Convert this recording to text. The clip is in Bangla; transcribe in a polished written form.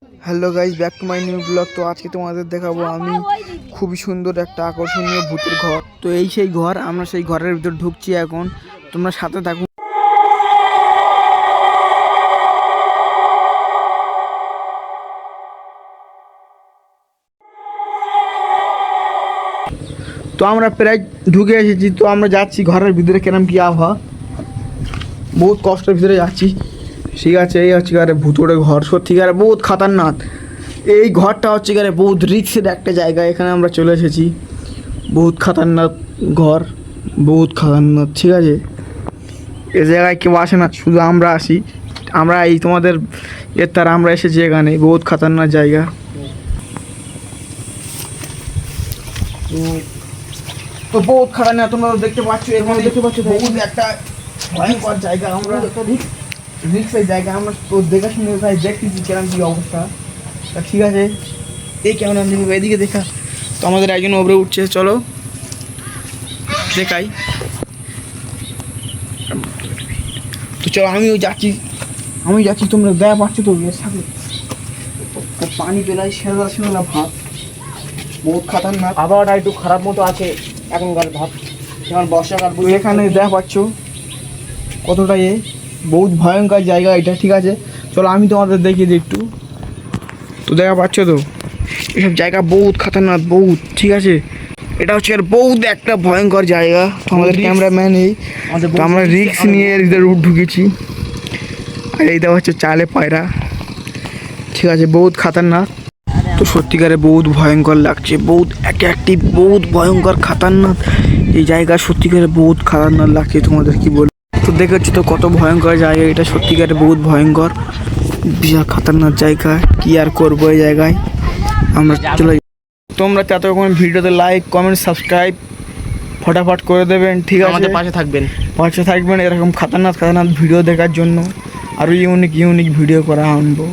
Hello guys, back to my new blog. তো আজকে তোমাদের দেখাবো আমি খুবই সুন্দর একটা আকর্ষণীয় ভূতের ঘর। তো এই সেই ঘর, আমরা সেই ঘরের ভিতর ঢুকছি এখন, তোমরা সাথে থাকো। তো আমরা প্রায় ঢুকে এসেছি। তো আমরা যাচ্ছি ঘরের ভিতরে, কেরম কি আবহাওয়া, বহুত কষ্টের ভিতরে যাচ্ছি। ঠিক আছে, এই হচ্ছে গারে ভূতুড়ে ঘর, সত্যিকারে বহুত খাতারনাক। এই ঘরটা হচ্ছে গারে বহুত রিক্সের একটা জায়গা, এখানে আমরা চলে এসেছি। বহুত খাতারনাক ঘর, বহুত খাতারনাক। ঠিক আছে, এ জায়গায় কেউ আসে না, শুধু আমরা আসি। আমরা এই তোমাদের তার আমরা এসেছি এখানে, বহুত খাতারনাক জায়গা। তো বহুত খাতারনাক, তোমরা দেখতে পাচ্ছ, এখানে দেখতে পাচ্ছ বহুত একটা ভয়ঙ্কর জায়গা। আমরা রিক্সের জায়গা, আমরা তো দেখে শুনে দেখতেছি কেরম কি অবস্থা। তা ঠিক আছে, এই কেমন এদিকে দেখা। তো আমাদের একজন ওপরে উঠছে, চলো দেখাই। তো চলো, আমিও যাচ্ছি, তোমরা দেয়া পাচ্ছ তো এর সাথে পানি পেলাই সেরা ভাত, বহুত খাতারনাক। আবহাওয়াটা একটু খারাপ মতো আছে এখনকার ভাব, যেমন বর্ষাকাল। তো এখানে দেখা পাচ্ছ কতটা বহুত ভয়ঙ্কর জায়গা এটা। ঠিক আছে, চলো আমি তোমাদের দেখিয়ে দিই একটু। তো দেখা পাচ্ছ তো এসব জায়গা বহুত খাতারনাক, বহুত। ঠিক আছে, এটা হচ্ছে বহুত একটা ভয়ঙ্কর জায়গা। তো আমাদের ক্যামেরাম্যান এই, তো আমরা রিক্স নিয়ে এদের ঢুকেছি। আর এই দেওয়া হচ্ছে চালে পায়রা। ঠিক আছে, বহুত খাতারনাক। তো সত্যিকারে বহুত ভয়ঙ্কর লাগছে, বহুত অ্যাট্রাকটিভ, বহুত ভয়ঙ্কর খাতারনাক এই জায়গা। সত্যিকারে বহুত খাতারনাক লাগছে, তোমাদের কি বল। তো দেখেছি তো কত ভয়ঙ্কর জায়গা এটা, সত্যিকারে বহুত ভয়ঙ্কর, বিশাল খাতারনাক জায়গা। কি আর করবো এই জায়গায়, আমরা চলে। তোমরা ততক্ষণ ভিডিওতে লাইক, কমেন্ট, সাবস্ক্রাইব ফটাফট করে দেবেন। ঠিক আছে, আমাদের পাশে থাকবেন এরকম খাতারনাক ভিডিও দেখার জন্য। আরও ইউনিক ভিডিও করা আনবো।